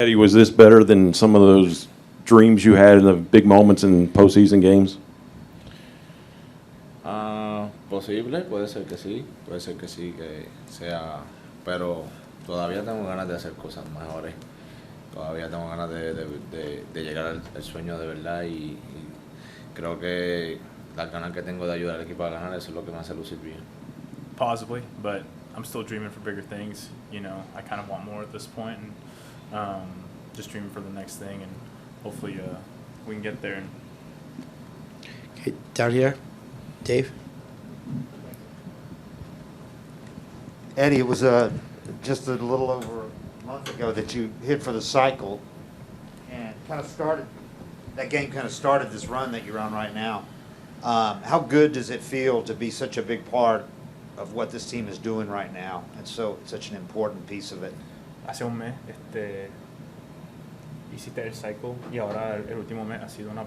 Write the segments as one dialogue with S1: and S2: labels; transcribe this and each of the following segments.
S1: Eddie, was this better than some of those dreams you had in the big moments in postseason games?
S2: Posible, puede ser que sí, que sea, pero todavía tengo ganas de hacer cosas mejores, todavía tengo ganas de llegar al sueño de verdad y creo que las ganas que tengo de ayudar al equipo a ganar, eso es lo que me hace lucir bien.
S3: Possibly, but I'm still dreaming for bigger things. You know, I kind of want more at this point, and just dreaming for the next thing, and hopefully we can get there.
S4: Okay, down here, Dave.
S5: Eddie, it was just a little over a month ago that you hit for the cycle and that game kind of started this run that you're on right now. How good does it feel to be such a big part of what this team is doing right now and such an important piece of it?
S3: Hace un mes hiciste el cycle y ahora el último mes ha sido una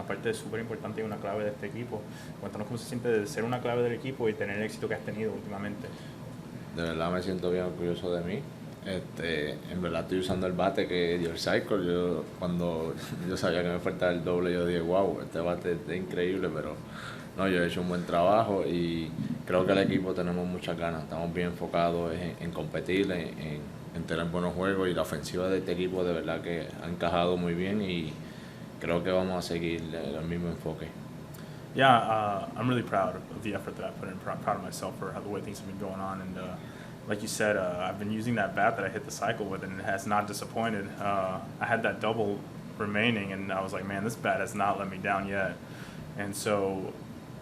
S3: parte súper importante y una clave de este equipo. Cuéntanos cómo se siente de ser una clave del equipo y tener el éxito que has tenido últimamente.
S2: De verdad me siento bien orgulloso de mí. En verdad estoy usando el bate que dio el cycle. Cuando yo sabía que me faltaba el doble, yo dije, wow, este bate es increíble, pero no, yo he hecho un buen trabajo y creo que el equipo tenemos muchas ganas. Estamos bien enfocados en competir, en tener buenos juegos y la ofensiva de este equipo de verdad que ha encajado muy bien y creo que vamos a seguir el mismo enfoque.
S3: Yeah, I'm really proud of the effort that I put in. Proud of myself for the way things have been going on. And like you said, I've been using that bat that I hit the cycle with, and it has not disappointed. I had that double remaining, and I was like, man, this bat has not let me down yet. And so,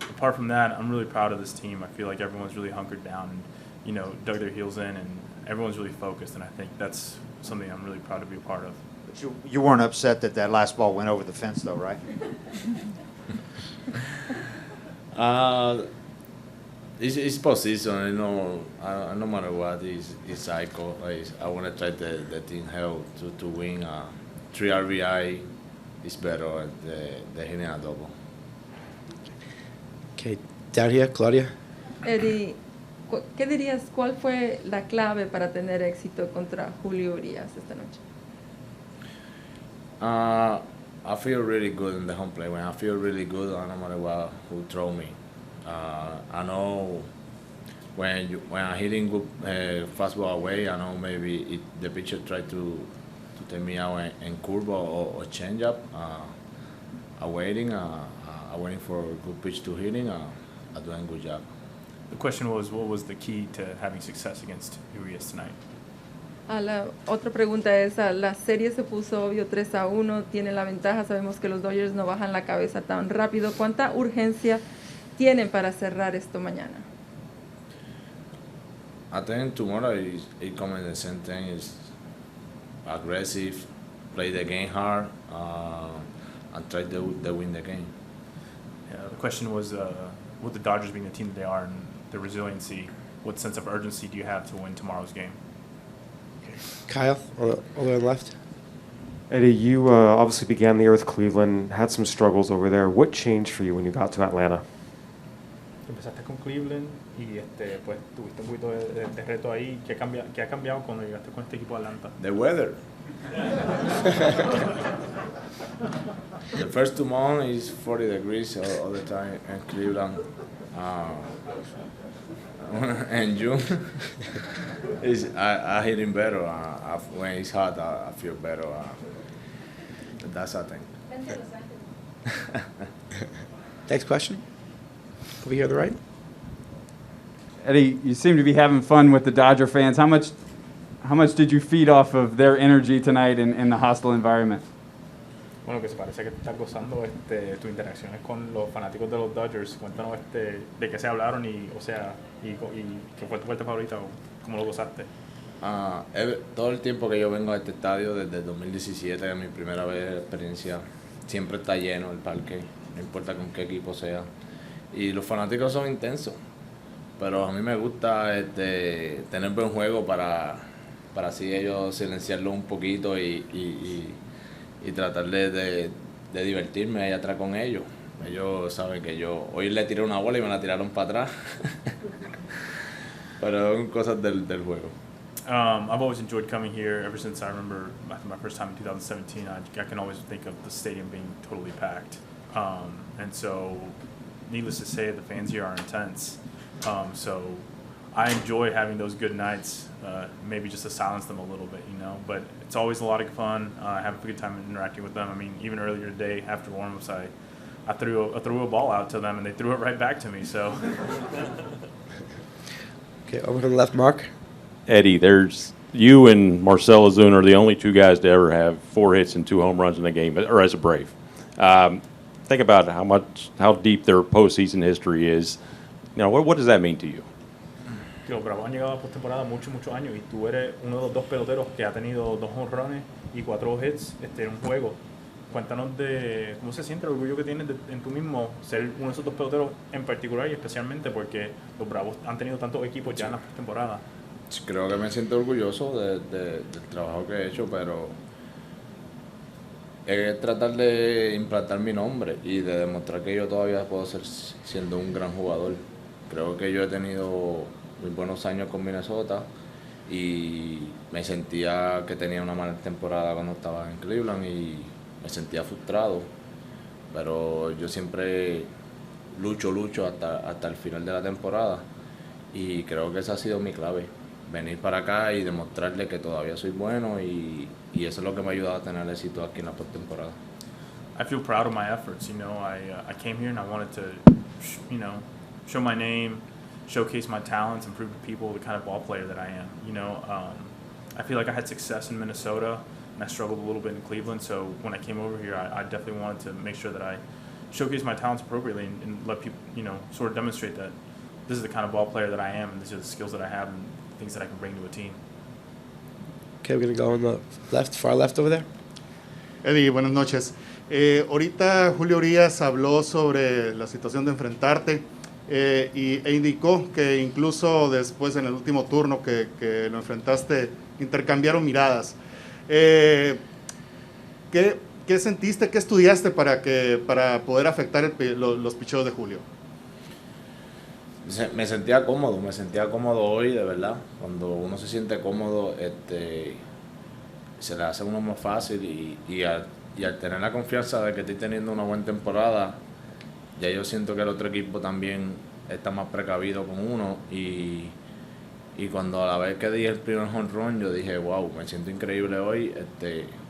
S3: apart from that, I'm really proud of this team. I feel like everyone's really hunkered down and, you know, dug their heels in, and everyone's really focused. And I think that's something I'm really proud to be a part of.
S5: But you weren't upset that last ball went over the fence, though, right?
S2: It's postseason, you know. No matter what, it's cycle. I want to try the team help to win. 3 RBI is better than hitting a double.
S4: Okay, down here, Claudia.
S6: Eddie, ¿qué dirías? ¿Cuál fue la clave para tener éxito contra Julio Urias esta noche?
S2: I feel really good in the home plate. When I feel really good, no matter what who throw me. I know when I'm hitting good fastball away, I know maybe the pitcher try to take me out in curve or change up. I'm waiting for a good pitch to hitting. I'm doing a good job.
S3: The question was, what was the key to having success against Urias tonight?
S6: La otra pregunta es, la serie se puso obvio 3-1, tiene la ventaja, sabemos que los Dodgers no bajan la cabeza tan rápido. ¿Cuánta urgencia tienen para cerrar esto mañana?
S2: I think tomorrow it comes the same thing. Is aggressive, play the game hard, and try to win the game.
S3: Yeah, the question was, with the Dodgers being the team that they are and their resiliency, what sense of urgency do you have to win tomorrow's game?
S4: Kyle, over on the left.
S7: Eddie, you obviously began the year with Cleveland, had some struggles over there. What changed for you when you got to Atlanta?
S3: Empezaste con Cleveland y pues tuviste un poquito de reto ahí. ¿Qué ha cambiado cuando llegaste con este equipo de Atlanta?
S2: The weather. The first 2 months is 40 degrees all the time in Cleveland. And June I hitting better. When it's hot, I feel better. That's a thing.
S4: Next question. Over here on the right.
S8: Eddie, you seem to be having fun with the Dodger fans. How much did you feed off of their energy tonight in the hostile environment?
S3: Bueno, que se parece que estás gozando tus interacciones con los fanáticos de los Dodgers. Cuéntanos de qué se hablaron y qué fue tu parte favorita o cómo lo gozaste.
S2: Todo el tiempo que yo vengo a este estadio desde 2017, que es mi primera vez experiencia, siempre está lleno el parque, no importa con qué equipo sea. Y los fanáticos son intensos, pero a mí me gusta tener buen juego para así ellos silenciarlo un poquito y tratar de divertirme ahí atrás con ellos. Ellos saben que hoy le tiré una bola y me la tiraron para atrás. Pero son cosas del juego.
S3: I've always enjoyed coming here ever since I remember my first time in 2017. I can always think of the stadium being totally packed. And so, needless to say, the fans here are intense. So I enjoy having those good nights, maybe just to silence them a little bit, you know. But it's always a lot of fun. I have a good time interacting with them. I mean, even earlier today after warm-ups, I threw a ball out to them, and they threw it right back to me. So.
S4: Okay, over to the left, Mark.
S1: Eddie, there's you and Marcell Ozuna are the only two guys to ever have 4 hits and 2 home runs in a game, or as a Brave. Think about how deep their postseason history is. You know, what does that mean to you?
S3: Que los Bravos han llegado a la postemporada muchos años y tú eres uno de los 2 peloteros que ha tenido 2 jonrones y 4 hits en un juego. Cuéntanos de cómo se siente el orgullo que tienes en tú mismo ser uno de esos 2 peloteros en particular y especialmente porque los Bravos han tenido tantos equipos ya en la postemporada.
S2: Creo que me siento orgulloso del trabajo que he hecho, pero es tratar de implantar mi nombre y de demostrar que yo todavía puedo ser siendo un gran jugador. Creo que yo he tenido muy buenos años con Minnesota y me sentía que tenía una mala temporada cuando estaba en Cleveland y me sentía frustrado, pero yo siempre lucho hasta el final de la temporada y creo que esa ha sido mi clave, venir para acá y demostrarle que todavía soy bueno y eso es lo que me ha ayudado a tener éxito aquí en la postemporada.
S3: I feel proud of my efforts. You know, I came here and I wanted to, show my name, showcase my talents, and prove to people the kind of ball player that I am. You know, I feel like I had success in Minnesota and I struggled a little bit in Cleveland. So when I came over here, I definitely wanted to make sure that I showcase my talents appropriately and let people, sort of demonstrate that this is the kind of ball player that I am and these are the skills that I have and things that I can bring to a team.
S4: Okay, we're going to go on the left, far left over there.
S9: Eddie, buenas noches. Ahorita Julio Urias habló sobre la situación de enfrentarte e indicó que incluso después en el último turno que lo enfrentaste intercambiaron miradas. ¿Qué sentiste, qué estudiaste para poder afectar los picheos de Julio?
S2: Me sentía cómodo hoy, de verdad. Cuando uno se siente cómodo, se le hace a uno más fácil y al tener la confianza de que estoy teniendo una buena temporada, ya yo siento que el otro equipo también está más precavido con uno y cuando a la vez que di el primer home run, yo dije, wow, me siento increíble hoy,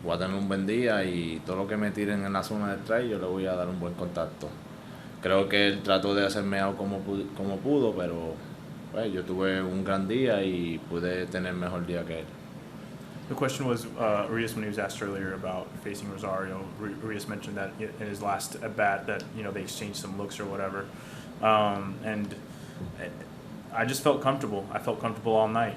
S2: voy a tener un buen día y todo lo que me tiren en la zona de strike yo le voy a dar un buen contacto. Creo que él trató de hacerme out como pudo, pero pues, yo tuve un gran día y pude tener mejor día que él.
S3: The question was, Urias, when he was asked earlier about facing Rosario, Urias mentioned that in his last at-bat that, they exchanged some looks or whatever. And I just felt comfortable. I felt comfortable all night,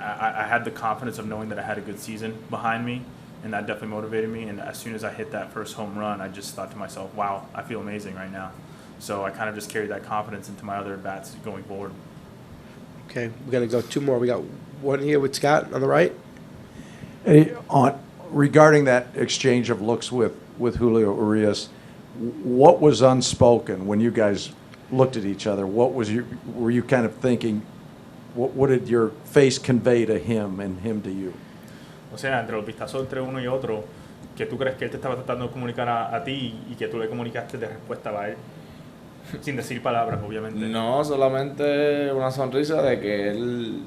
S3: I had the confidence of knowing that I had a good season behind me, and that definitely motivated me. And as soon as I hit that first home run, I just thought to myself, wow, I feel amazing right now. So I kind of just carried that confidence into my other bats going forward.
S4: Okay, we're going to go 2 more. We got one here with Scott on the right.
S10: Hey, regarding that exchange of looks with Julio Urias, what was unspoken when you guys looked at each other? Were you kind of thinking, what did your face convey to him and him to you?
S3: O sea, entre los vistazos entre uno y otro, ¿qué tú crees que él te estaba tratando de comunicar a ti y que tú le comunicaste de respuesta a él? Sin decir palabras, obviamente.
S2: No, solamente una sonrisa de que él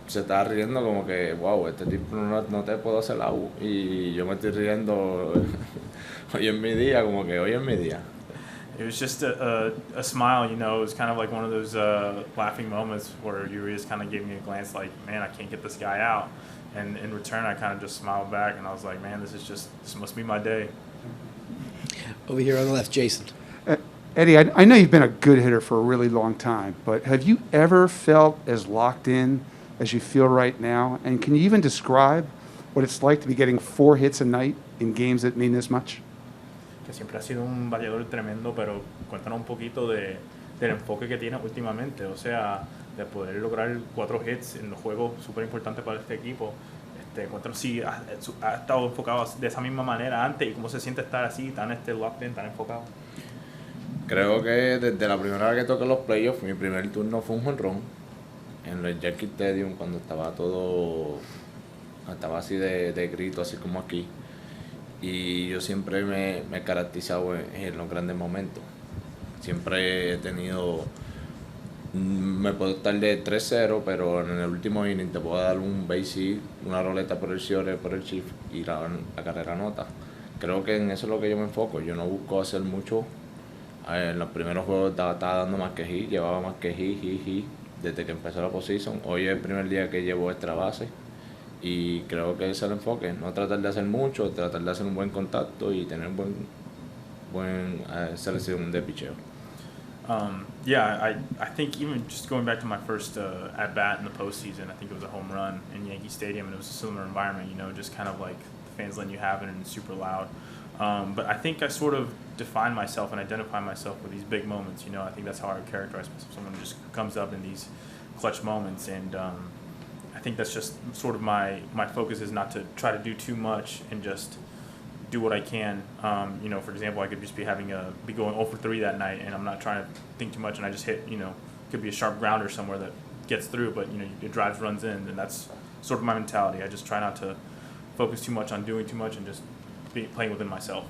S2: se estaba riendo como que, wow, este tipo no te puedo hacer agua. Y yo me estoy riendo, hoy es mi día, como que hoy es mi día.
S3: It was just a smile, It was kind of like one of those laughing moments where Urias kind of gave me a glance like, man, I can't get this guy out. And in return, I kind of just smiled back, and I was like, man, this must be my day.
S4: Over here on the left, Jason.
S11: Eddie, I know you've been a good hitter for a really long time, but have you ever felt as locked in as you feel right now? And can you even describe what it's like to be getting 4 hits a night in games that mean this much?
S3: Que siempre ha sido un bateador tremendo, pero cuéntanos un poquito del enfoque que tiene últimamente, o sea, de poder lograr 4 hits en los juegos súper importantes para este equipo. Cuéntanos si ha estado enfocado de esa misma manera antes y cómo se siente estar así, tan locked in, tan enfocado.
S2: Creo que desde la primera vez que toqué los playoffs, mi primer turno fue un jonrón. en el Yankee Stadium cuando estaba estaba así de grito, así como aquí. Y yo siempre me he caracterizado en los grandes momentos. Siempre he tenido, me puedo estar de 3-0, pero en el último inning te puedo dar un base, una roleta por el cierre, por el shift y la carrera nota. Creo que en eso es lo que yo me enfoco. Yo no busco hacer mucho. En los primeros juegos estaba dando más que hit, llevaba más que hit, desde que empezó la postseason. Hoy es el primer día que llevo extra base y creo que ese es el enfoque. No tratar de hacer mucho, tratar de hacer un buen contacto y tener buen selección de picheo.
S3: Yeah, I think even just going back to my first at bat in the postseason, I think it was a home run in Yankee Stadium, and it was a similar environment, you know, just kind of like the fans letting you have it and it's super loud. But I think I sort of define myself and identify myself with these big moments. You know, I think that's how I would characterize myself. Someone who just comes up in these clutch moments, and I think that's just sort of my focus is not to try to do too much and just do what I can. You know, for example, I could just be going 0 for 3 that night, and I'm not trying to think too much, and I just hit, you know, could be a sharp grounder somewhere that gets through, but you know, it drives runs in, and that's sort of my mentality. I just try not to focus too much on doing too much and just playing within myself.